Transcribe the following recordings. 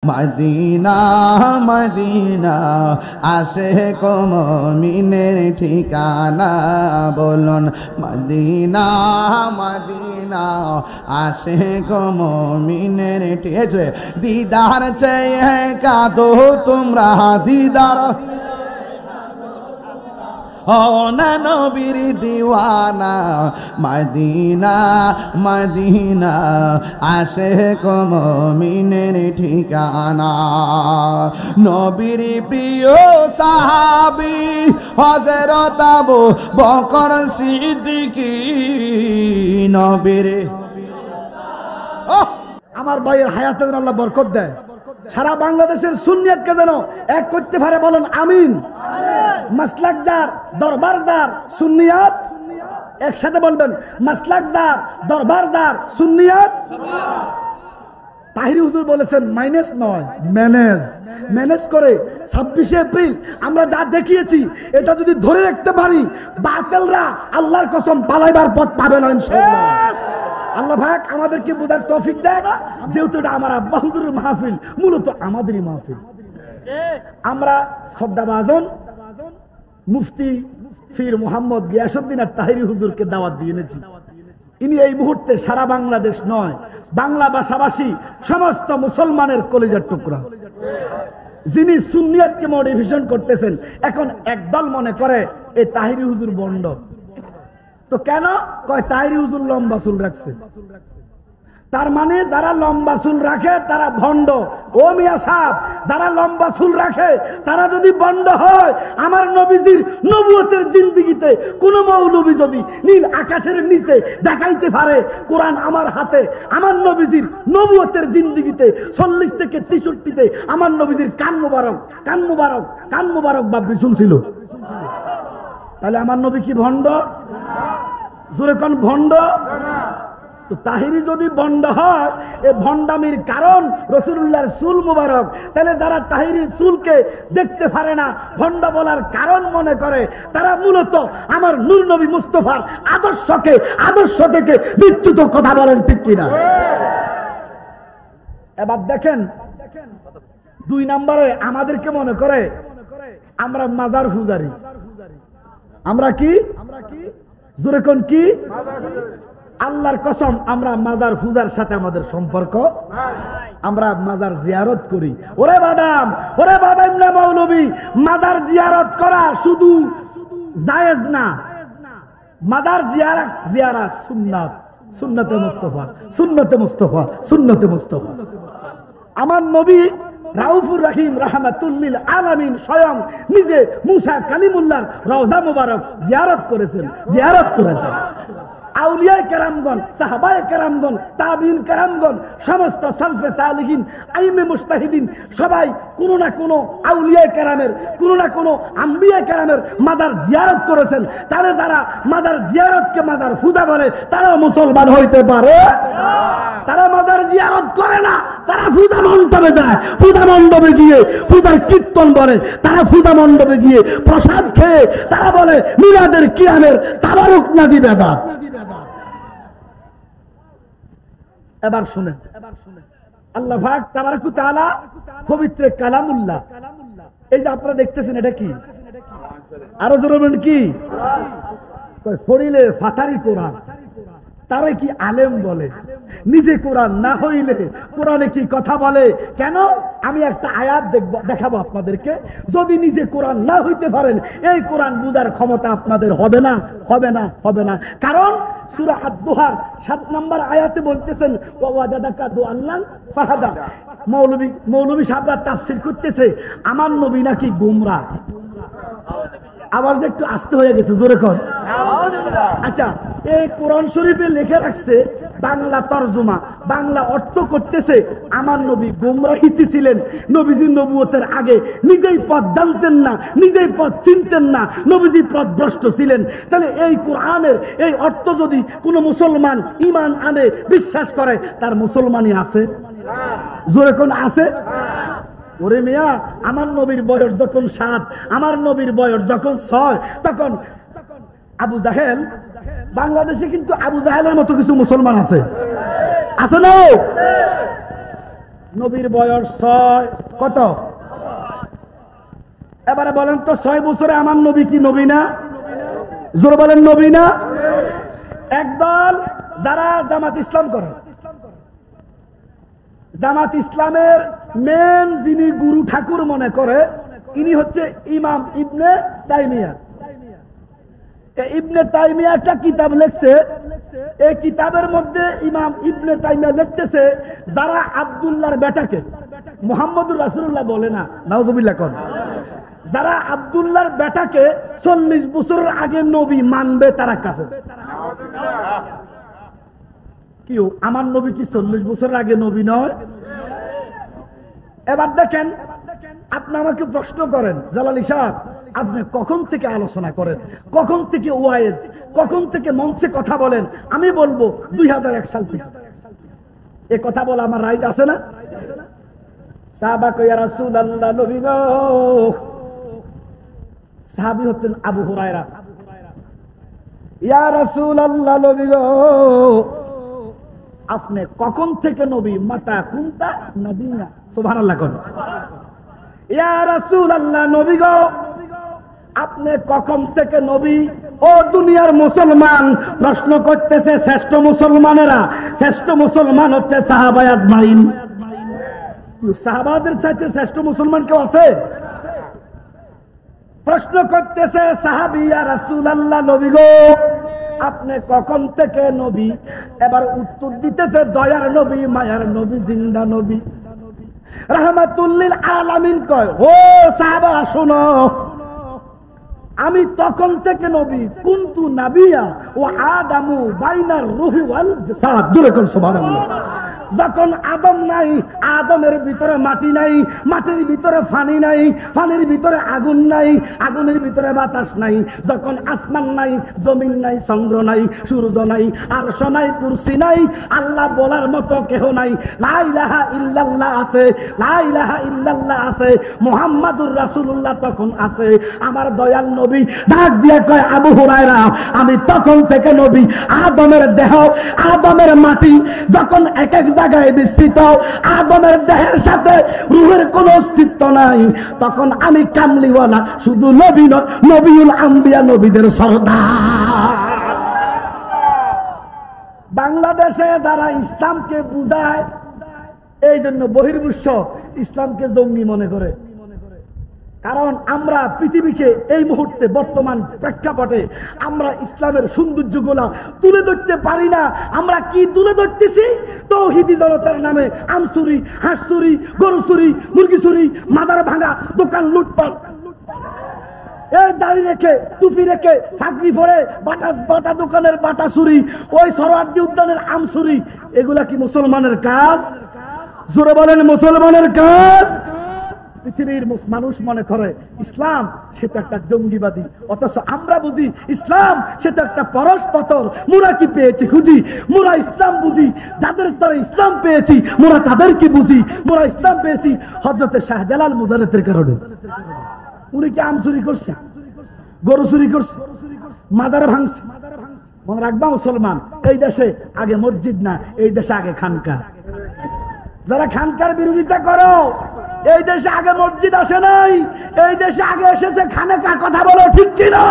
Medina Medina Ashiq মুমিনের ঠিকানা বলুন মদিনা মদিনা আশিক মুমিনের ঠিকানা দিদার চেয়ে কাঁদো তোমরা দিদার না নবীর দিওয়ানা মদিনা মদিনা আশিক মুমিনের ঠিকানা নবীর প্রিয় সাহাবী হযরত আবু বকর সিদ্দিক নবীর আমার ভাইয়ের হায়াতের আল্লাহ বরকত দেয় সারা বাংলাদেশের সুন্নিয়তকে যেন এক করতে পারে বলেন আমিন মাসলাক যার দরবার যার সুন্নিয়ত একসাথে বলবেন মাসলাক যার দরবার যার সুন্নিয়ত তাহিরি হুজুর বলেছেন মাইনাস নয় ম্যানেজ করে 26 এপ্রিল আমরা যা দেখিয়েছি এটা যদি ধরে রাখতে পারি বাতিলরা আল্লাহর কসম পালাইবার পথ পাবে না ইনশাআল্লাহ আল্লাহ পাক আমাদেরকে বোঝার তৌফিক দেয় যেহেতু এটা আমার আব্বা হুজুরের মাহফিল মূলত আমাদেরই মাহফিল আমরা শ্রদ্ধাভাজন মুফতি ফির মোহাম্মদ গিয়াসউদ্দিন আর তাহিরি হুজুরকে দাওয়াত দিয়ে এনেছি ইনি এই মুহূর্তে সারা বাংলাদেশ নয় বাংলা ভাষাভাষী সমস্ত মুসলমানের কলিজার টুকরা যিনি সুন্নিয়তকে মডিফিকেশন করতেছেন এখন একদল মনে করে এই তাহিরি হুজুর বন্ড তো কেন কয় তাহিরি হুজুর লম্বা চুল রাখছে তার মানে যারা লম্বা চুল রাখে তারা ভণ্ড ও মিয়া সাহেব যারা লম্বা চুল রাখে তারা যদি ভণ্ড হয় আমার নবীজির নবুয়তের জিন্দেগিতে কোন মৌলবী যদি নীল আকাশের নিচে দেখাইতে পারে কোরআন আমার হাতে আমার নবীজির নবুয়তের জিন্দেগিতে 40 থেকে 63-তে আমার নবীজির কান মুবারক বা বিশুল ছিল তাহলে আমার নবী কি ভণ্ড জোরে কোন ভণ্ড তো তাহিরি যদি ভণ্ড হয় এই ভণ্ডামির কারণ রাসূলুল্লাহর চুল মুবারক তাহলে যারা তাহিরি চুলকে দেখতে পারে না ভণ্ড বলার কারণ মনে করে তারা মূলত আমার নূর নবী মুস্তাফার আদর্শ থেকে বিচ্যুত কথা বলেন ঠিক কিনা এবার দেখেন 2 নম্বরে আমাদেরকে মনে করে আমরা মাজার পূজারি আমরা কি জোরে কোন কি আল্লাহর কসম আমরা মাজার পূজার সাথে আমাদের সম্পর্ক আমরা মাজার জিয়ারত করি ওরে বাদাম না মৌলবী মাজার জিয়ারত করা শুধু জায়েজ না মাজার জিয়ারত সুন্নতে মুস্তাফা আমার নবী রাউফুর রহিম রাহমাতুল্লিল আলামিন স্বয়ং নিজে মুসা কালিমুল্লাহর রওজা মুবারক জিয়ারত করেছেন আউলিয়ায়ে কেরামগণ সাহাবায়ে কেরামগণ তাবিঈন কেরামগণ সমস্ত সালফে সালেহিন আইমে মুজতাহিদিন সবাই কোনো না কোনো আউলিয়ায়ে কেরামের কোনো না কোনো আম্বিয়ায়ে কেরামের মাজার জিয়ারত করেছেন তাহলে যারা মাজার জিয়ারতকে মাজার পূজা বলে তারা মুসলমান হইতে পারে তারা মাজার জিয়ারত করে না তারা পূজা মণ্ডপে যায় পূজা মণ্ডপে গিয়ে পূজার কীর্তন বলে তারা পূজা মণ্ডপে গিয়ে প্রসাদ খেয়ে তারা বলে মিলাদের কিয়ামের তাবারুক নাদি বেদাত এবার শুনেন আল্লাহ পাক তাবারক ওয়া তাআলা পবিত্র কালামুল্লাহ এই যে আপনারা দেখতেছেন এটা কি আরো জোরে বলেন কি কয় পড়িলে ফাতারি কোরআন তারে কি আলেম বলে নিজে কোরআন না হইলে কোরআনে কি কথা বলে কেন আমি একটা আয়াত দেখাবো আপনাদেরকে যদি নিজে কোরআন না হইতে পারেন এই কোরআন বুঝার ক্ষমতা আপনাদের হবে না কারণ সূরা আদ-দুহার 7 নম্বর আয়াতে বলতেছেন ওয়া ওয়াজাদাকা দুআল্লান ফাহাদা মৌলভী সাহেবরা তাফসীর করতেছে আমার নবী নাকি গোমরা আওয়াজটা একটু আস্তে হয়ে গেছে জোরে কোন আচ্ছা এই কোরআন শরীফে লিখে রাখছে বাংলা তরজমা বাংলা অর্থ করতেছে আমার নবী গোমরাহিতে ছিলেন নবীজির নবুয়তের আগে নিজেই পথ জানতেন না নিজেই পথ চিনতেন না নবীজি পথভ্রষ্ট ছিলেন তাহলে এই কোরআনের এই অর্থ যদি কোনো মুসলমান ঈমান আনে বিশ্বাস করে তার মুসলমানই আছে জোরে কোন আছে ওরে মিয়া আমার নবীর বয়স যখন 7 আমার নবীর বয়স যখন 6 তখন আবু জাহেল বাংলাদেশে কিন্তু আবু জাহেলের মতো কিছু মুসলমান আছে না নবীর বয়স 6 কত? এবারে বলেন তো 6 বছরে আমার নবী কি নবী না? জোরে বলেন নবী না? একদল যারা জামাত ইসলাম করে, জামাত ইসলামের মেন যিনি গুরু ঠাকুর মনে করে ইনি হচ্ছে ইমাম ইবনে তাইমিয়া। ইবনে তাইমিয়া একটা কিতাব লিখছে, এই কিতাবের মধ্যে ইমাম ইবনে তাইমিয়া লিখতেছে যারা আব্দুল্লাহর বেটাকে মুহাম্মদুর রাসূলুল্লাহ বলে না, নাউজুবিল্লাহ কোন, যারা আব্দুল্লাহর বেটাকে 40 বছরের আগে নবী মানবে তারা কাফের। কি আমার নবী কি 40 বছরের আগে নবী নয়? এবার দেখেন, আপনি আমাকে প্রশ্ন করেন জালালী সাহেব আপনি কখন থেকে আলোচনা করেন, কখন থেকে ওয়াইজ, কখন থেকে মঞ্চে কথা বলেন? আমি বলবো 2001 সাল থেকে। এ কথা বলা আমার রাইট আছে না? সাহাবা কয় ইয়া রাসূলুল্লাহ, নবী গো। সাহাবী হচ্ছেন আবু হুরায়রা। ইয়া রাসূলুল্লাহ, নবী গো আপনি কখন থেকে নবী? মাতা কুনতা নবিয়্যা, সুবহানাল্লাহ কোন। ইয়া রাসূলুল্লাহ, নবী গো আপনি কখন থেকে নবী? ও দুনিয়ার মুসলমান প্রশ্ন করতেছে শ্রেষ্ঠ মুসলমানেরা। শ্রেষ্ঠ মুসলমান হচ্ছে সাহাবায়ে আজমাইন। সাহাবাদের চাইতে শ্রেষ্ঠ মুসলমান কেউ আছে? প্রশ্ন করতেছে সাহাবী, ইয়া রাসূলুল্লাহ, নবী গো আপনি কখন থেকে নবী? এবার উত্তর দিতেছে দয়ার নবী, মায়ার নবী, জিন্দা নবী, রাহমাতুল লিল আলামিন। কয় ও সাহাবা শোনো, আমি তখন থেকে নবী, কুনতু নাবিয়া ও আদামু বাইনার রূহি ওয়াল জাসাদ। জোরে কোন সুবহানাল্লাহ। যখন আদম নাই, আদমের ভিতরে মাটি নাই, মাটির ভিতরে পানি নাই, পানির ভিতরে আগুন নাই, আগুনের ভিতরে বাতাস নাই, যখন আসমান নাই, জমিন নাই, চন্দ্র নাই, সূর্য নাই, আরশ নাই, কুরসি নাই, আল্লাহ বলার মতো কেহ নাই, লা ইলাহা ইল্লাল্লাহ আছে, লা ইলাহা ইল্লাল্লাহ আছে, মুহাম্মাদুর রাসূলুল্লাহ তখন আছে। আমার দয়াল নবী ডাক দিয়ে কয় আবু হুরায়রা আমি তখন থেকে নবী। আদমের দেহ, আদমের মাটি যখন এক এক জায়গায় বিস্তৃত, আদমের দেহের সাথে রূহের কোনো অস্তিত্ব নাই, তখন আমি কামলিওয়ালা শুধু নবী নয়, নবিউল আম্বিয়া, নবীদের সরদার। বাংলাদেশে যারা ইসলামকে বুঝায়, এই জন্য বহির্বিশ্ব ইসলামকে জঙ্গি মনে করে। কারণ আমরা পৃথিবীকে এই মুহূর্তে বর্তমান প্রেক্ষাপটে আমরা ইসলামের সৌন্দর্যগুলা তুলে ধরতে পারি না। আমরা কি তুলে ধরতেছি? তৌহিদি জনতার নামে আমচুরি, হাঁস চুরি, গরু চুরি, মুরগি চুরি, মাজার ভাঙা, দোকান লুটপাট, এই দাড়ি রেখে, টুপি রেখে, চাকরি পরে বাটা দোকানের বাটা চুরি, ওই সরোয়ার্দী উদ্যানের আম চুরি, এগুলা কি মুসলমানের কাজ? জোরে বলেন মুসলমানের কাজ? পৃথিবীর মানুষ মনে করে ইসলাম সে তো একটা জঙ্গিবাদী, অথচ আমরা বুঝি ইসলাম সে তো একটা পরশ পাথর। মোরা কি পেয়েছি খুঁজি, মোরা ইসলাম বুঝি, যাদের তরে ইসলাম পেয়েছি মোরা তাদেরকে বুঝি। মোরা ইসলাম পেয়েছি হযরতে শাহজালাল মুজাহিদের কারণে। উনি কি আম চুরি করছে, গরু চুরি করছে, মাজার ভাঙছে? মনে রাখবা মুসলমান, এই দেশে আগে মসজিদ না, এই দেশে আগে খানকা। যারা খানকার বিরোধিতা করো, এই দেশে আগে মসজিদ আসে নাই, এই দেশে আগে এসেছে খানেকা। কথা বলো ঠিক কিনা?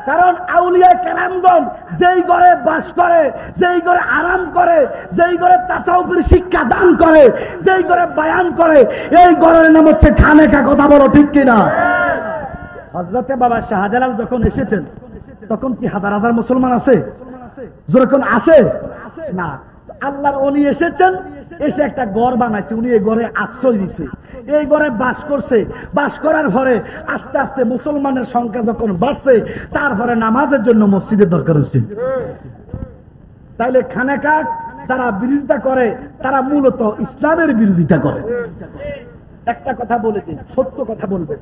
কারণ আউলিয়া কেরামগণ যেই ঘরে বাস করে, যেই ঘরে আরাম করে, যেই ঘরে তাসাউফের শিক্ষা দান করে, যেই ঘরে বয়ান করে, এই ঘরের নাম হচ্ছে খানেকা। কথা বলো ঠিক কিনা? হযরতে বাবা শাহজালাল যখন এসেছেন তখন কি হাজার হাজার মুসলমান আছে? যখন আছে না, আল্লাহর ওলি এসেছেন, এসে একটা ঘর বানাইছে, উনি এই ঘরে আশ্রয় দিছে, এই ঘরে বাস করছে। বাস করার পরে আস্তে আস্তে মুসলমানের সংখ্যা যখন বাড়ছে, তারপরে নামাজের জন্য মসজিদের দরকার হয়েছে। তাইলে খানেকা যারা বিরোধিতা করে তারা মূলত ইসলামের বিরোধিতা করে। একটা কথা বলে দিন, সত্য কথা বলবেন,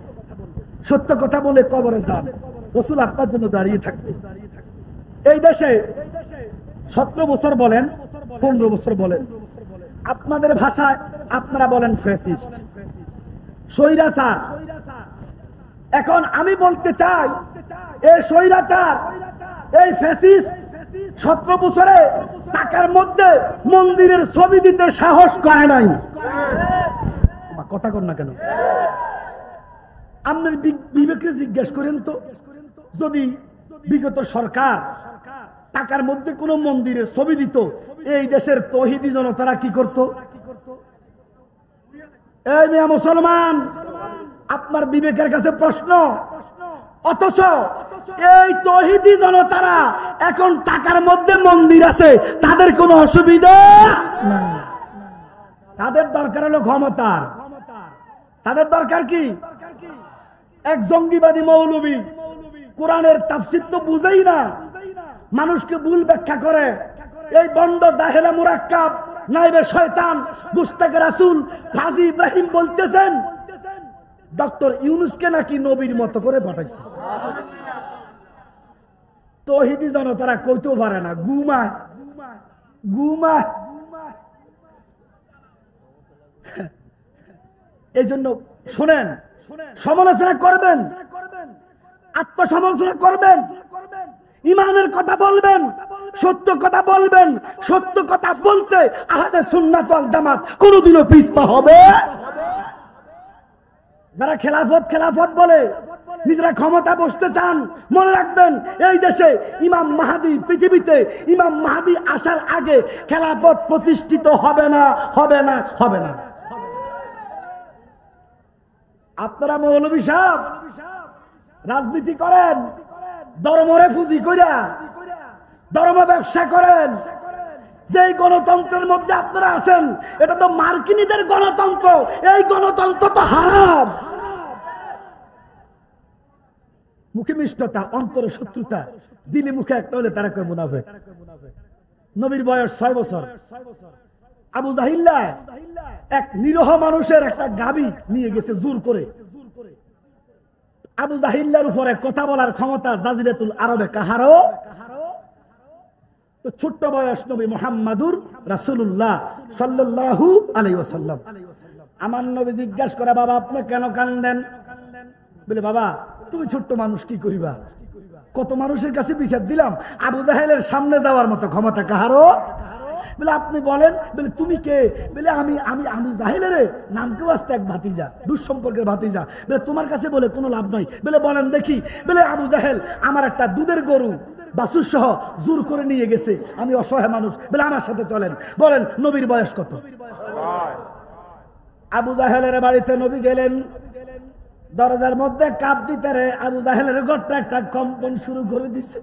সত্য কথা বলে কবরে যান, রাসূল আপনার জন্য দাঁড়িয়ে থাকবে। এই দেশে 17 বছর বলেন, 15 বছর বলেন, আপনাদের ভাষায় আপনারা বলেন ফ্যাসিস্ট, স্বৈরাচার। এখন আমি বলতে চাই, এই স্বৈরাচার, এই ফ্যাসিস্ট 17 বছরে টাকার মধ্যে মন্দিরের ছবি দিতে সাহস করে নাই। কথা কর না কেন? আপনার বিবেককে জিজ্ঞেস করেন তো, যদি বিগত সরকার টাকার মধ্যে কোন মন্দিরের ছবি দিত, এই দেশের তৌহিদি জনতারা কি করত? এই মিয়া মুসলমান, আপনার বিবেকের কাছে প্রশ্ন। অথচ এই তৌহিদি জনতারা এখন টাকার মধ্যে মন্দির আছে, তাদের কোনো অসুবিধা নাই। তাদের দরকার হলো ক্ষমতার। তাদের দরকার কি? এক জঙ্গিবাদী মৌলবী কোরআনের তাফসীর তো বুঝেই না, মানুষকে ভুল ব্যাখ্যা করে। এই বন্ড জাহেলা মুরাক্কাব নাইবে শয়তান গুস্তাকে রাসূল হাজী ইব্রাহিম বলতেছেন ডক্টর ইউনূসকে নাকি নবীর মতো করে পাঠাইছে। তৌহিদি জনতারা কইতেও পারে না, ঘুমায় ঘুমায়। এই জন্য শোনেন, সমালোচনা করবেন, আত্মসমালোচনা করবেন, ইমানের কথা বলবেন, সত্য কথা বলবেন। সত্য কথা বলতে আহলে সুন্নাত ওয়াল জামাত কোনোদিনও পিছপা হবে। যারা খেলাফত বলে নিজেরা ক্ষমতা বসতে চান, মনে রাখবেন এই দেশে ইমাম মাহদী, পৃথিবীতে ইমাম মাহদী আসার আগে খেলাফত প্রতিষ্ঠিত হবে না, হবে না, হবে না। আপনারা মৌলভী সাহেব রাজনীতি করেন, ধর্মরে পুঁজি কইরা ধর্ম ব্যবসা করেন। যেই গণতন্ত্রের মধ্যে আপনারা আছেন, এটা তো মার্কিনীদের গণতন্ত্র। এই গণতন্ত্র তো হারাম। মুখে মিষ্টতা, অন্তরে শত্রুতা, দিলে মুখে একটা হলে তারা কয় মুনাফিক। নবীর বয়স 6 বছর। আবু জাহিল্লা এক নিরহ মানুষের একটা গাবি নিয়ে গেছে জোর করে। আবু জাহিল্লার উপরে কথা বলার ক্ষমতা জাজিরাতুল আরবে কাহারও। তো ছোট্ট বয়স নবী মুহাম্মাদুর রাসূলুল্লাহ সাল্লাল্লাহু আলাইহি ওয়াসাল্লাম। আমার নবী জিজ্ঞাসা করে, বাবা আপনি কেন কান্দেন? বলে, বাবা তুমি ছোট্ট মানুষ, কি করিবা? কত মানুষের কাছে বিচার দিলাম, আবু জাহেলের সামনে যাওয়ার মতো ক্ষমতা কাহারও। বলে আপনি বলেন। বলে তুমি কে? বলে আমি আমি আমি জাহেলের নামকেও আসতে এক ভাতিজা, দুঃসম্পর্কের ভাতিজা। বলে তোমার কাছে বলে কোনো লাভ নাই। বলে বলেন দেখি। বলে আবু জাহেল আমার একটা দুধের গরু বাছুর সহ জোর করে নিয়ে গেছে, আমি অসহায় মানুষ। বলে আমার সাথে চলেন। বলেন নবীর বয়স কত? আবু জাহেলের বাড়িতে নবী গেলেন, দরজার মধ্যে কাপ দিতে রে আবু জাহেলের ঘরটা একটা কম্পন শুরু করে দিছে।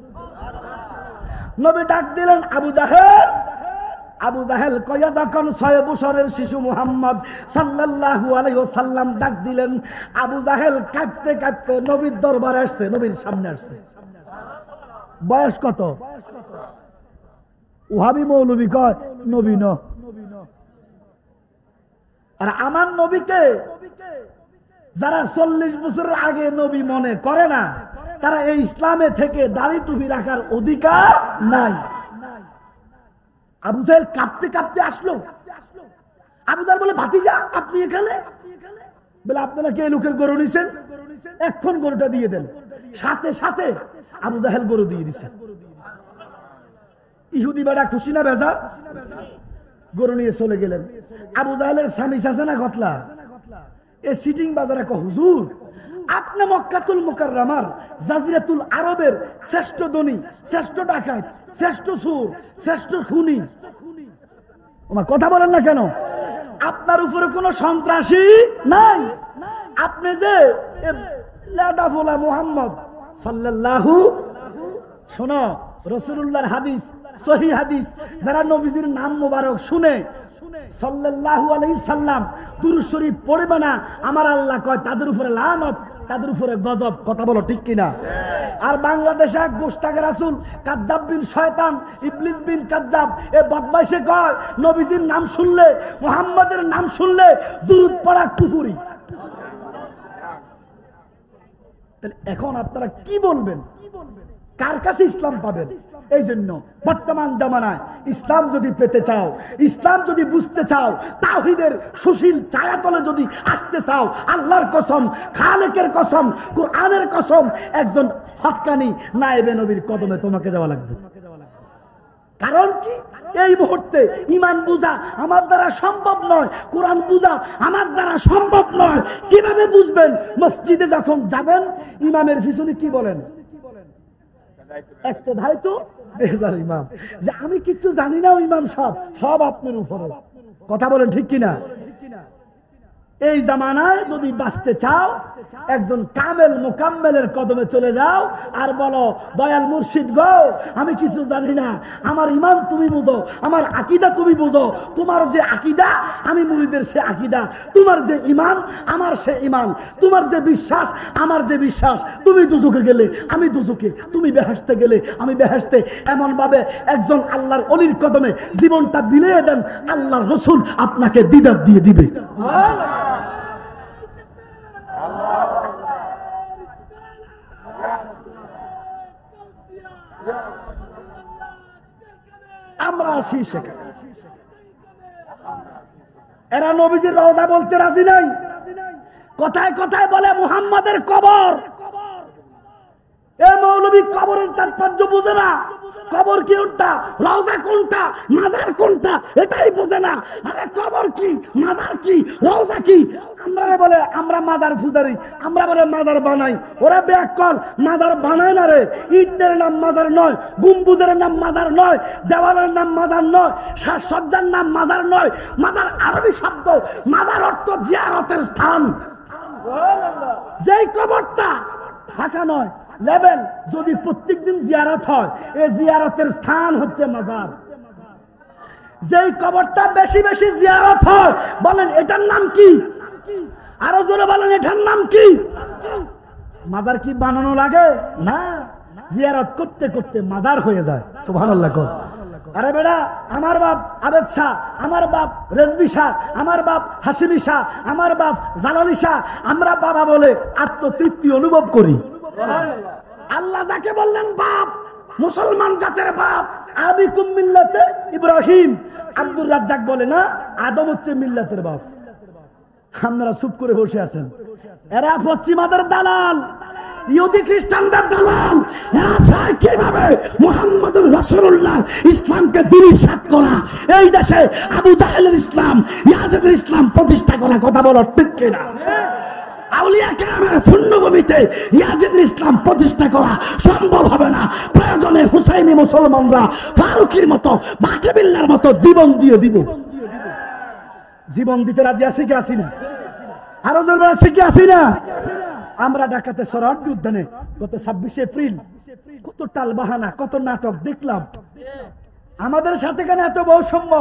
নবী ডাক দিলেন, আবু জাহেল। আবু জাহেল কয়া যখন 6 বছরের শিশু মুহাম্মদ সাল্লাল্লাহু আলাইহি ওয়াসাল্লাম ডাক দিলেন, আবু জাহেল কাঁপতে কাঁপতে নবীর দরবারে আসছে, নবীর সামনে আসছে। বয়স কত? ওহাবি মৌলবী কয় নবী ন। আর আমার নবীকে যারা 40 বছরের আগে নবী মনে করে না, তারা এই ইসলামে থেকে দাড়ি টুপি রাখার অধিকার নাই। আবু জাহেল কাঁপতে কাঁপতে আসলো। আবু জাহেল বলে, ভাতিজা আপনি এখানে? বলে আপনারা কে লোকের গরু নিছেন? এখন গরুটা দিয়ে দেন। সাথে সাথে আবু জাহেল গরু দিয়ে দিছে। ইহুদি বেটা খুশি না বেজার? গরু নিয়ে চলে গেলেন। আবু জাহেলের স্বামী আছে না গতলা, এ সিটিং বাজারে কয়, হুজুর আপনি মক্কাতুল মুকাররমার জাজিরাতুল আরবের শ্রেষ্ঠ ধনী, শ্রেষ্ঠ ডাকাত, শ্রেষ্ঠ চোর, শ্রেষ্ঠ খুনি। ওমা কথা বলেন না কেন? আপনার উপরে কোনো সন্ত্রাসী নাই। আপনি যে লাদাফুলা মুহাম্মদ সাল্লাল্লাহু, শোনো রাসূলুল্লাহর হাদিস, সহিহ হাদিস, যারা নবীজির নাম মোবারক শুনে সাল্লাল্লাহু আলাইহি সাল্লাম দুরূদ শরীফ পড়বে না, আমার আল্লাহ কয় তাদের উপরে লানত, তাদের উপরে গজব। কথা বলো ঠিক কিনা? আর বাংলাদেশে এক গোস্তাকে রাসূল কাজ্জাব বিন শয়তান, ইবলিস বিন কাজ্জাব, এ বদমাইশে কয় নবীজির নাম শুনলে, মুহাম্মাদের নাম শুনলে দুরূদ পড়া কুফরি। তাহলে এখন আপনারা কি বলবেন? কার কাছে ইসলাম পাবেন? এই জন্য বর্তমান জামানায় ইসলাম যদি পেতে চাও, ইসলাম যদি বুঝতে চাও, তাওহীদের সুশীল ছায়াতলে যদি আসতে চাও, আল্লাহর কসম, খালেকের কসম, কোরআনের কসম, একজন হক্কানি নায়েবে নবীর কদমে তোমাকে যাওয়া লাগবে। কারণ কি, এই মুহূর্তে ইমান বুঝা আমার দ্বারা সম্ভব নয়, কোরআন বুঝা আমার দ্বারা সম্ভব নয়। কিভাবে বুঝবেন? মসজিদে যখন যাবেন ইমামের পিছনে কি বলেন? একটা দায়িত্ব বেজার ইমাম, যে আমি কিচ্ছু জানি না, ইমাম সাহেব সব আপনার উপরে। কথা বলেন ঠিক কিনা? এই জামানায় যদি বাঁচতে চাও, একজন কামেল মোকাম্মেলের কদমে চলে যাও আর বলো, দয়াল মুর্শিদ গো, আমি কিছু জানি না, আমার ইমান তুমি বুঝো, আমার আকীদা তুমি বুঝো, তোমার যে আকীদা আমি মুরিদের সে আকীদা, তোমার যে ইমান আমার সে ইমান, তোমার যে বিশ্বাস আমার যে বিশ্বাস, তুমি দুজকে গেলে আমি দুজকে, তুমি বেহেশতে গেলে আমি বেহেশতে। এমন ভাবে একজন আল্লাহর ওলির কদমে জীবনটা বিলিয়ে দেন, আল্লাহর রাসূল আপনাকে দিদার দিয়ে দিবে। আমরা আছি সেখানে। এরা নবীজির রওজা বলতে রাজি নাই, কথায় কথায় বলে মুহাম্মাদের কবর। এ মৌলবী কবরের তাৎপর্য বুঝে না, কবর কি কোনটা, রওজা কোনটা, মাজার কোনটা এটাই বুঝে না। আরে কবর কি, মাজার কি, রওজা কি? আমরা বলে আমরা মাজার পূজারি, আমরা বলে মাজার বানাই। ওরা বেয়াক্কল, মাজার বানায় না রে। ইটের নাম মাজার নয়, গম্বুজের নাম মাজার নয়, দেওয়ালের নাম মাজার নয়, সাজসজ্জার নাম মাজার নয়। মাজার আরবি শব্দ, মাজার অর্থ জিয়ারতের স্থান। যেই কবরটা ফাঁকা নয়, লেবেল, যদি প্রত্যেকদিন জিয়ারত হয়, এই জিয়ারতের স্থান হচ্ছে মাজার। যেই কবরটা বেশি বেশি জিয়ারত হয়, বলেন এটার নাম কি? আরো জোরে বলেন এটার নাম কি? মাজার কি বানানো লাগে? না, জিয়ারত করতে করতে মাজার হয়ে যায়। সুবহানাল্লাহ। আরে বেটা, আমার বাপ আবেদ শাহ, আমার বাপ রেজবি শাহ, আমার বাপ হাসিমি শাহ, আমার বাপ জালালি শাহ, আমরা বাবা বলে আত্মতৃপ্তি অনুভব করি। আল্লাহ যাকে বললেন বাপ, মুসলমান জাতের বাপ, আবিকুম মিল্লাতে ইব্রাহিম। আব্দুর রাজ্জাক বলে না, আদম হচ্ছে মিল্লাতের বাপ। আপনারা চুপ করে বসে আছেন। এরা পশ্চিমাদের দালাল, ইহুদি খ্রিস্টানদের দালাল। এরা চায় কিভাবে মুহাম্মদুর রাসূলুল্লাহ ইসলামকে দুলিশাত করা, এই দেশে আবু জাহেলের ইসলাম, ইয়াজিদের ইসলাম প্রতিষ্ঠা করা। কথা বলো ঠিক কিনা? আউলিয়া কেরামের পুণ্যভূমিতে ইয়াজিদের ইসলাম প্রতিষ্ঠা করা সম্ভব হবে না। প্রয়োজনে হুসাইনি মুসলমানরা ফারুকের মতো, বাকিবিল্লার মতো জীবন দিয়ে দিব। জীবন দিতে রাজি আছি কি আসি না? আরো জোর আছি কি আসি না? আমরা ঢাকাতে সরোয়ার্দী উদ্যানে গত 26 এপ্রিল কত টাল বাহানা, কত নাটক দেখলাম। আমাদের সাথে কেন এত বৈষম্য?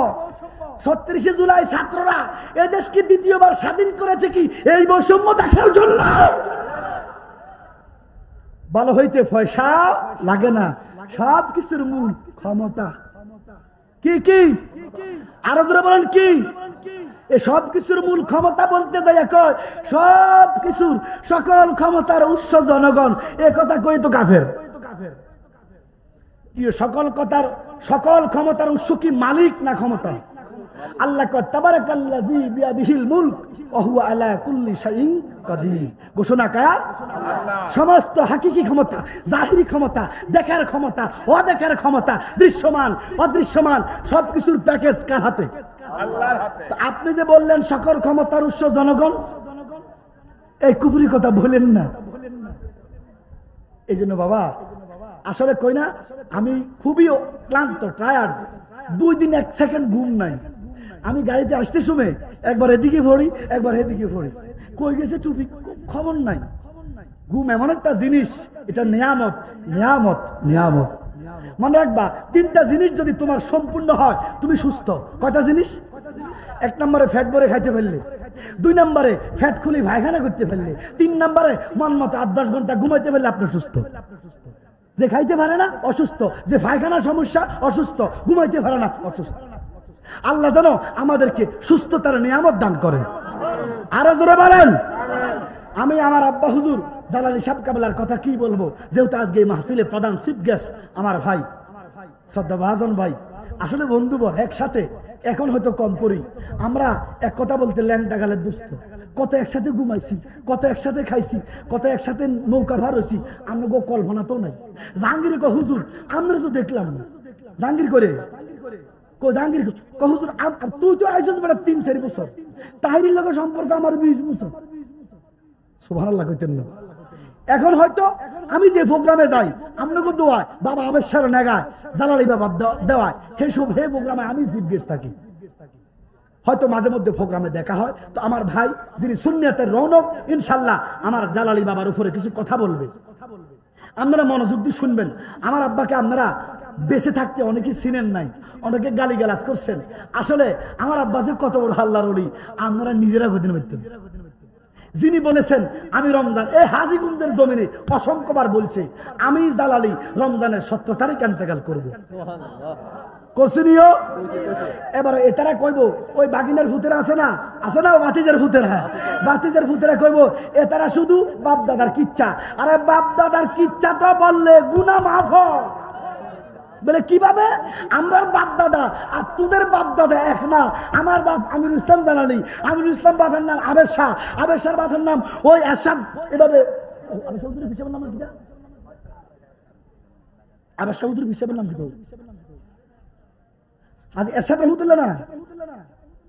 36 জুলাই ছাত্ররা এদেশকে দ্বিতীয়বার স্বাধীন করেছে কি এই বৈষম্য দেখার জন্য? ভালো হইতে পয়সা লাগে না, সব কিছুর মূল ক্ষমতা। কি কি? আরো জোরে বলেন কি? এই সব কিছুর মূল ক্ষমতা বলতে যাই কয় সব কিছুর সকল ক্ষমতার উৎস জনগণ। এ কথা কই তো কাফের। কি সকল ক্ষমতার উৎস কি মালিক না ক্ষমতা? আল্লাহ কয় তাবারাকাল্লাযী বিয়াদিহিল মুলক ওয়া হুয়া আলা কুল্লি শাইইন কাদির। ঘোষণা কার? সমস্ত হাকিকি ক্ষমতা, জাহিরি ক্ষমতা, দেখার ক্ষমতা, অদেখার ক্ষমতা, দৃশ্যমান অদৃশ্যমান সবকিছুর প্যাকেজ কার হাতে? আল্লাহর হাতে। আপনি যে বললেন সকল ক্ষমতার উৎস জনগণ, এই কুফরি কথা বলেন না। এই জন্য বাবা আসলে কই না, আমি খুবই ক্লান্ত, টায়ার্ড। 2 দিন 1 সেকেন্ড ঘুম নাই। আমি গাড়িতে আসতে সময় একবার এদিকে পড়ি, একবার এদিকে পড়ি। কই গেছে টুপি, খবর নাই। ঘুম এমন একটা জিনিস, এটা নিয়ামত, নিয়ামত, নিয়ামত। মনে রাখবা, 3টা জিনিস যদি তোমার সম্পূর্ণ হয় তুমি সুস্থ। কয়টা জিনিস? 1 নম্বরে ফ্যাট ভরে খাইতে পারলে, 2 নম্বরে ফ্যাট খুলি পায়খানা করতে পারলে, 3 নম্বরে মন মতো 8-10 ঘন্টা ঘুমাইতে পারলে আপনি সুস্থ। যে খাইতে পারে না অসুস্থ, যে পায়খানার সমস্যা অসুস্থ, ঘুমাইতে পারে না অসুস্থ। আল্লাহ যেন আমাদেরকে সুস্থতার নিয়ামত দান করে। আরো জোরে বলেন। আমি আমার আব্বা হুজুর জালালি সাহেব কাবলার কথা কি বলবো, যেহেতু আজকে এই মাহফিলে প্রধান চিফ গেস্ট আমার ভাই শ্রদ্ধা ভাজন ভাই। আসলে বন্ধুবর একসাথে, এখন হয়তো কম করি আমরা, এক কথা বলতে ল্যাংটা গালের দুস্থ। কত একসাথে ঘুমাইছি, কত একসাথে খাইছি, কত একসাথে নৌকা ভার হয়েছি, আমরা কল্পনা তো নাই। জাহাঙ্গীর হুজুর আমরা তো দেখলাম না, জাহাঙ্গীর করে কো জাহাঙ্গীর কো হুজুর তুই তো আইছিস বড় 3-4 বছর তাহিরির লগে সম্পর্ক আমার 20 বছর সুবহানাল্লাহ কইতেন না এখন হয়তো আমি যে প্রোগ্রামে যাই আপনাকে দোয়ায় বাবা আবেশার নেগায় জালালি বাবা দেওয়ায় হে প্রোগ্রামে আমি চিফ গেস্ট থাকি হয়তো মাঝে মধ্যে প্রোগ্রামে দেখা হয় তো আমার ভাই যিনি সুন্নিয়তের রৌনক ইনশাআল্লাহ আমার জালালি বাবার উপরে কিছু কথা বলবে আপনারা মনোযোগ দিয়ে শুনবেন আমার আব্বাকে আপনারা বেঁচে থাকতে অনেকে চিনেন নাই অনেকে গালিগালাজ করছেন আসলে আমার আব্বা যে কত বড় আল্লাহর ওলি আপনারা নিজেরা গদিন পারতেন যিনি বলেছেন আমি রমজান এই হাজীগঞ্জের জমিনে অসংখ্যবার বলছে আমি জালালি রমজানের 17 তারিখ ইন্তেকাল করব করছিনিও এবারে এটারা কইব ওই বাগিনার ভূতেরা আছে না বাতিজের ভূতেরা হ্যাঁ বাতিজের ভূতেরা কইব এটারা শুধু বাপ দাদার কিচ্ছা আরে বাপ দাদার কিচ্ছা তো বললে গুনাহ মাফ হয় বলে কিভাবে আমরা বাপ দাদা আর তোদের বাপ দাদা এক না আমার বাপ আমিরুল ইসলাম জালালি আমিরুল ইসলাম বাপের নাম আবেদ শাহ বাপের নাম ওই এরশাদ এভাবে আবেদ শাহ হিসেবের নাম কি আবেদ শাহ হিসেবের নাম কি আজ এরশাদ রহমতুল্লাহ না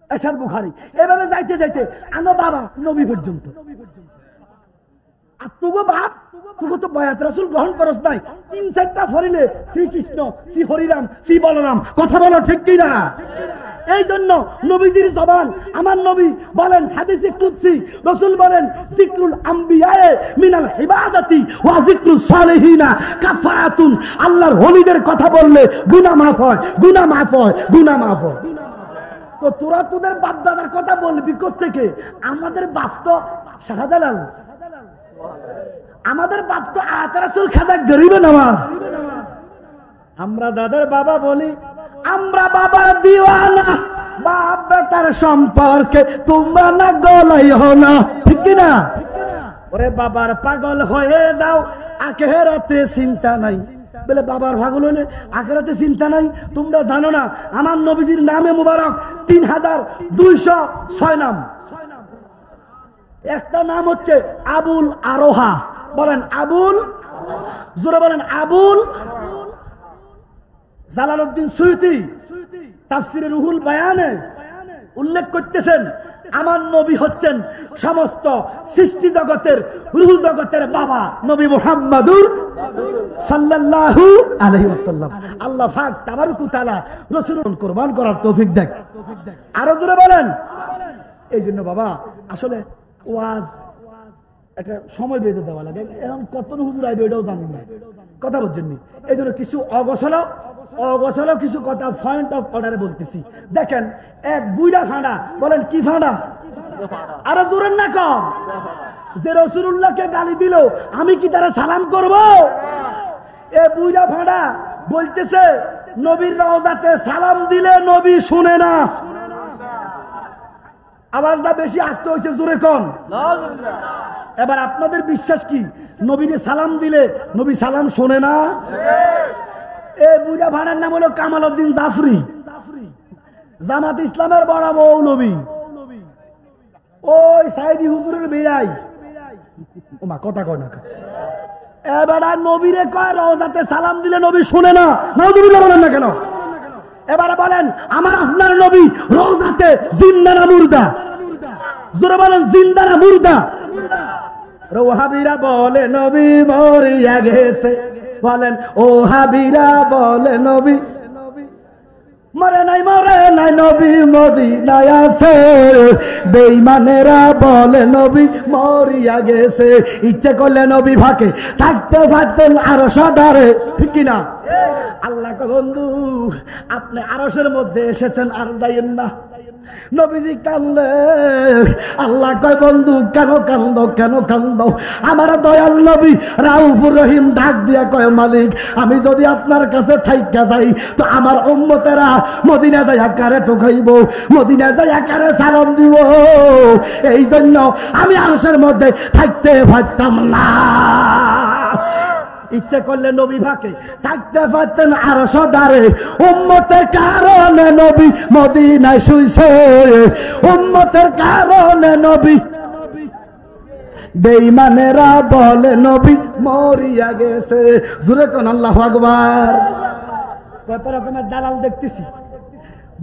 এরশাদ বুখারী এভাবে যাইতে যাইতে আনো বাবা নবী পর্যন্ত আর তোগো বাপ তোগো তো বায়াত রাসূল গ্রহণ করস নাই 3-4টা ফরিলে শ্রীকৃষ্ণ শ্রী হরিরাম শ্রী বলরাম কথা বলো ঠিক কি না এই জন্য নবীজির জবান আমার নবী বলেন হাদিসে কুদসি রাসূল বলেন যিকরুল আম্বিয়ায়ে মিনাল ইবাদাতি ওয়া যিকরুস সালিহিনা কাফারাতুন আল্লাহর ওলিদের কথা বললে গুনাহ মাফ হয় গুনাহ মাফ হয় গুনাহ মাফ হয় তো তোরা তোদের বাপ দাদার কথা বলবি কোত্থেকে আমাদের বাপ তো শাহজালাল আমাদের বাপ তো আয়াত রাসূল খাজা গরিবে নামাজ আমরা যাদের বাবা বলি আমরা বাবার দিওয়ানা বাপ বেটার সম্পর্কে তোমরা না গলাইও না ঠিক কি না ওরে বাবার পাগল হয়ে যাও আখিরাতে চিন্তা নাই বলে বাবার পাগল হলে আখিরাতে চিন্তা নাই তোমরা জানো না আমার নবীজির নামে মুবারক 3206 নাম একটা নাম হচ্ছে আবুল আরোহা বলেন আবুল জোরে বলেন আবুল জালালউদ্দিন সুয়ুতি তাফসিরে রুহুল বায়ানে উল্লেখ করতেছেন আমার নবী হচ্ছেন সমস্ত সৃষ্টি জগতের রূহ জগতের বাবা নবী মুহাম্মাদুর সাল্লাল্লাহু আলাইহি ওয়াসাল্লাম আল্লাহ পাক তাবারক তাআলা রাসূলুন কুরবান করার তৌফিক দেন আরো জোরে বলেন এই জন্য বাবা আসলে ওয়াজ একটা সময় বেঁধে দেওয়া লাগে এখন কত হুজুর আইবে এটাও জানেন না কথা বলছেন নি এই জন্য কিছু অগোছালো কিছু কথা পয়েন্ট অফ অর্ডারে বলতেছি দেখেন এক বুইড়া ফাঁড়া বলেন কি ফাঁড়া আরো জোরেন না কম যে রাসূলুল্লাহকে গালি দিল আমি কি তারা সালাম করব এ বুইড়া ফাঁড়া বলতেছে নবীর রওজাতে সালাম দিলে নবী শুনে না আওয়াজটা বেশি আসতে হইছে জোরে কোন এবার আপনাদের বিশ্বাস কি নবীকে সালাম দিলে নবী সালাম শোনে না এই বুড়া ভাড়ার নাম হলো কামাল উদ্দিন জাফরি জামাত ইসলামের বড় মৌলবী ওই সাইদি হুজুরের বেয়াই ওমা কথা কয় না এবার নবীরে কয় রওজাতে সালাম দিলে নবী শুনে না নাউজুবিল্লাহ বলেন না কেন এবারে বলেন আমার আপনার নবী রওজাতে জিন্দা না মুর্দা জোরে বলেন জিন্দা না মুর্দা ওহাবিরা বলে নবী মরিয়া গেছে বলেন ওহাবিরা বলে নবী মরে নাই নবী মদিনায় আছে বেঈমানেরা বলে নবী মরিয়া গেছে ইচ্ছে করলে নবী ভাকে থাকতে পারতেন আরো সদারে ঠিক কি না আল্লাহ কয় বন্ধু আপনি আরশের মধ্যে এসেছেন আর যাইয়েন না নবীজি কান্দে আল্লাহ কয় বন্ধু কেন কান্দো আমার দয়াল নবী রাউফুর রহিম ডাক দিয়া কয় মালিক আমি যদি আপনার কাছে থাইকা যাই তো আমার উম্মতেরা মদিনা যাইয়া কারে ঠকাইব মদিনা যাইয়া কারে সালাম দিব এই জন্য আমি আরশের মধ্যে থাকতে পারতাম না ইচ্ছে করলে নবী ভাকে থাকতে পারতেন আরো সদারে উম্মতের কারণে নবী মদিনায় শুইছে উম্মতের কারণে নবী বেঈমানেরা বলে নবী মরিয়া গেছে জোরে কোন আল্লাহু আকবার কত রকমের দালাল দেখতেছি।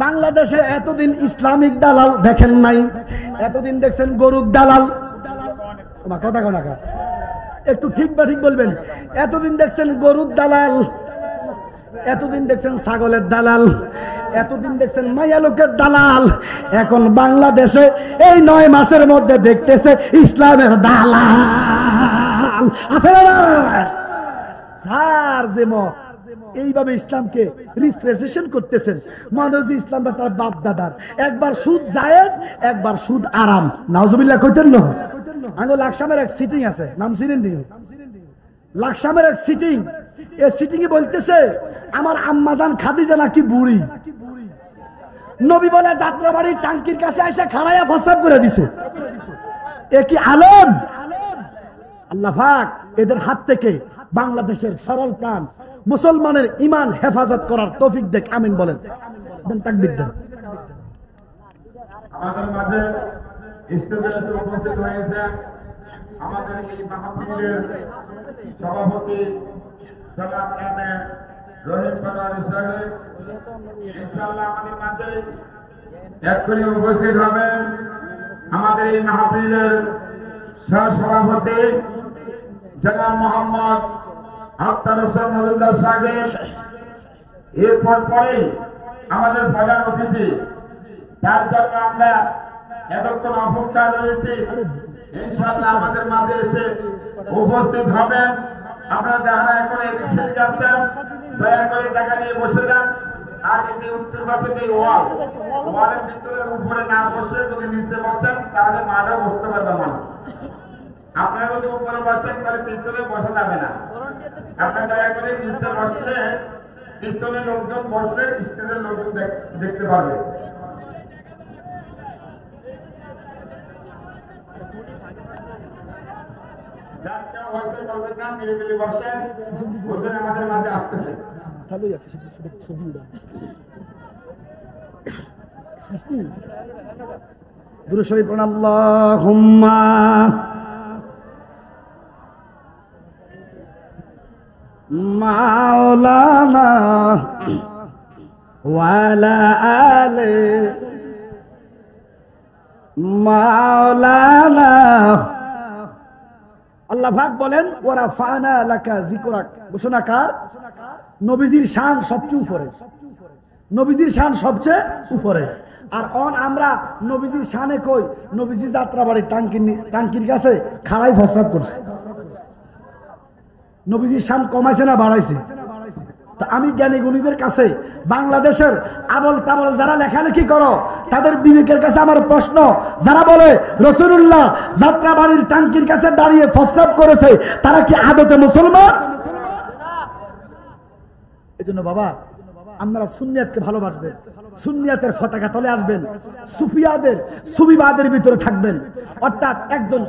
বাংলাদেশে এতদিন ইসলামিক দালাল দেখেন নাই, এতদিন দেখছেন গরুর দালাল। কথা কোনা একটু ঠিক বা ঠিক বলবেন। এতদিন দেখছেন গরুর দালাল, এতদিন দেখছেন ছাগলের দালাল, এতদিন দেখছেন মাইয়া লোকের দালাল। এখন বাংলাদেশে এই 9 মাসের মধ্যে দেখতেছে ইসলামের দালাল আছে না? স্যার যে মত এইভাবে ইসলামকে রিফ্রেশন করতেছেন, মানুষ ইসলামটা তার বাপ দাদার। একবার সুদ জায়েজ, একবার সুদ আরাম। নাউজুবিল্লাহ কইতেন না? আঙ্গো লাকসামের এক সিটিং আছে, নাম চিনেন নি? লাকসামের এক সিটিং, এই সিটিং এ বলতেছে আমার আম্মাজান খাদিজা নাকি বুড়ি। নবী বলে যাত্রাবাড়ির টাঙ্কির কাছে এসে খাড়াইয়া ফসরাব করে দিছে। এ কি আলম? আল্লাহ পাক এদের হাত থেকে বাংলাদেশের সরল প্রাণ মুসলমানের ঈমান হেফাজত করার তৌফিক দেখ, আমিন বলেন। দেন তাকবীর দেন। আমাদের মাঝে স্টেজে উপস্থিত হয়েছেন আমাদের এই মাহফিলের সভাপতি জনাব এম এ রহিম পাটোয়ারি সাহেব। ইনশাআল্লাহ আমাদের মাঝে এক্ষুনি উপস্থিত হবেন আমাদের এই মাহফিলের সহ-সভাপতি জনাব মোহাম্মদ আখতার হোসেন মজুমদার সাহেব। এরপর পরেই আমাদের প্রধান অতিথি, তার জন্য আমরা এতক্ষণ অপেক্ষা রয়েছি। ইনশাআল্লাহ আমাদের মাঝে এসে উপস্থিত হবেন। আপনারা যারা এখন এদিক সেদিকে আসছেন দয়া করে জায়গা নিয়ে বসে যান। আর এই যে উত্তর পাশে যে ওয়ালের ভিতরে উপরে না বসে যদি নিচে বসেন তাহলে মাঠে বসতে পারবে মানুষ। আপনারা যদি উপরে বসেন তাহলে পিছনে বসা যাবে না। আপনারা দয়া করে নিচে বসলে পিছনে লোকজন বসলে স্টেজের লোকজন দেখতে পারবে। আমাদের মাঝে আসতেছে দুরূদ শরীফ পড়ুন। আল্লাহুম্মা মাওলানা ওয়ালা আলে মাওলানা। আল্লাহ পাক বলেন ওয়া রাফা'না লাকা যিকরাক। ঘোষণা কার? নবীজির শান সবচেয়ে উপরে, নবীজির শান সবচেয়ে উপরে। আর আমরা নবীজির শানে কই? নবীজি যাত্রাবাড়ির টাঙ্কির কাছে খাড়াই ফসরাব করছে। নবীজির শান কমাইছে না বাড়াইছে? তো আমি জ্ঞানী গুণীদের কাছে, বাংলাদেশের আবল তাবল যারা লেখালেখি করো তাদের বিবেকের কাছে আমার প্রশ্ন, যারা বলে রাসূলুল্লাহ যাত্রাবাড়ির টাঙ্কির কাছে দাঁড়িয়ে ফসরাব করেছে, তারা কি আদতে মুসলমান? এজন্য বাবা আপনারা সুন্নিয়াতকে ভালোবাসবেন, সুন্নিয়াতের পতাকা তলে আসবেন, সুফিবাদের ভিতরে থাকবেন। অর্থাৎ একজন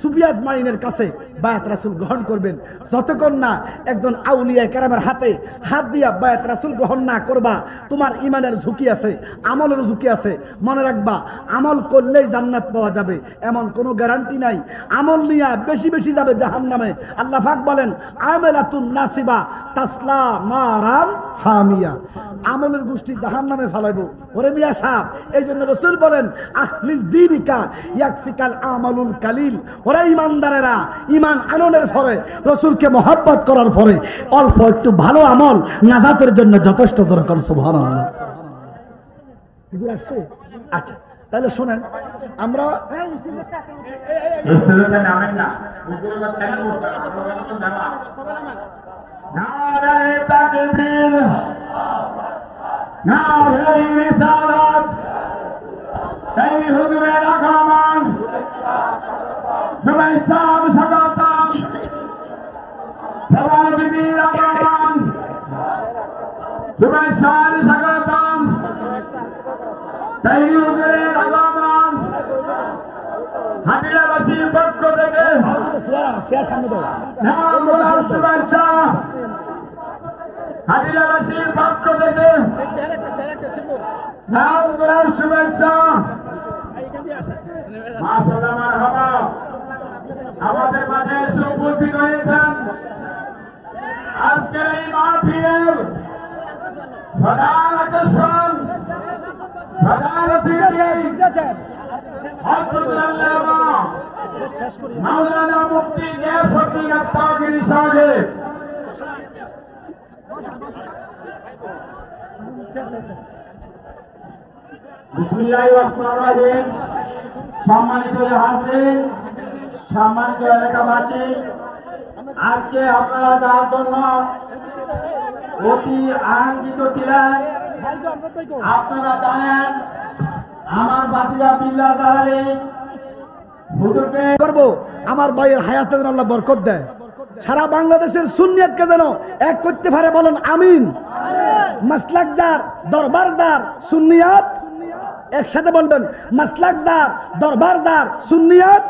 সুফিয়াজ মাইনের কাছে বায়াত রাসূল গ্রহণ করবেন। যতক্ষণ না একজন আউলিয়া কেরামের হাতে হাত দিয়া বায়াত রাসূল গ্রহণ না করবা, তোমার ইমানের ঝুঁকি আছে, আমলের ঝুঁকি আছে। মনে রাখবা, আমল করলেই জান্নাত পাওয়া যাবে এমন কোনো গ্যারান্টি নাই। আমল নিয়া বেশি বেশি যাবে জাহান্নামে। আল্লাহ পাক বলেন আমেলাতুন নাসিবা তাসলা নারান হামিয়া। আমলের গোষ্ঠী জাহান্নামে ফেলাইবো। ওরে মিয়া সাহেব, এই জন্য রাসূল বলেন আখলিস দীনিকা ইয়াকফিকাল আমালুল কালিল। ওরা ইমানদারেরা ঈমান আননের পরে, রাসূলকে মহব্বত করার পরে অল্প একটু ভালো আমল নাজাতের জন্য যথেষ্ট। দরকার। সুবহানাল্লাহ। হুজুর আসছে? আচ্ছা তাহলে শুনেন, আমরা স্টেজে নামেন না, উপরে বা কেন করতে নামা। নারে তাকবীর, নারে রিসালাত, এই হুজুরের আগমন, সবাই সাব স্বাগতম, প্রধান অতিথির আগমন, সবাই সাব স্বাগতম, তাই হুজুরের আগমন। হাদিয়াবাসীর পক্ষ থেকে নাম গোলাম শুভেচ্ছা, হাদিয়াবাসীর পক্ষ থেকে নাম গোলাম শুভেচ্ছা। মাশাআল্লাহ, মারহাবা। আমাদের মাঝে এসে উপস্থিত হয়েছেন আজকের এই মাহফিলের মাওলানা মুফতি গিয়াসউদ্দিন আত্তাগিরি সাহেব, বিসমিল্লাহির রহমানির রহিম। সম্মানিত হাজরিন, সম্মানিত এলাকাবাসী, আজকে আপনারা যার জন্য অতি আনন্দিত ছিলেন, আপনারা জানেন আমার ভাতিজা বিল্লাহ দালালি হুজুরকে করব আমার ভাইয়ের হায়াতে যেন আল্লাহ বরকত দেয়, সারা বাংলাদেশের সুন্নিয়তকে যেন এক করতে পারে, বলেন আমিন। মাসলাক যার, দরবার যার, সুন্নিয়ত একসাথে বলবেন, মাসলাক যার, দরবার যার, সুন্নিয়ত।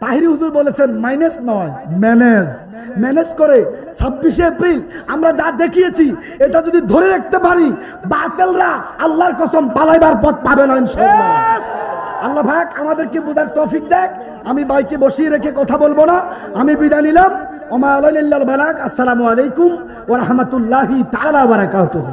তাহিরি হুজুর বলেছেন মাইনাস নয়, ম্যানেজ করে 26শে এপ্রিল আমরা যা দেখিয়েছি এটা যদি ধরে রাখতে পারি, বাতিলরা আল্লাহর কসম পালাইবার পথ পাবে না ইনশাআল্লাহ। আল্লাহ ভাগ আমাদেরকে বুঝার তৌফিক দেখ। আমি বাইকে বসিয়ে রেখে কথা বলবো না, আমি বিদায় নিলাম। ওমা আলাইহিল বালাগ। আসসালামু আলাইকুম ওয়া রাহমাতুল্লাহি তাআলা ওয়া বারাকাতুহু।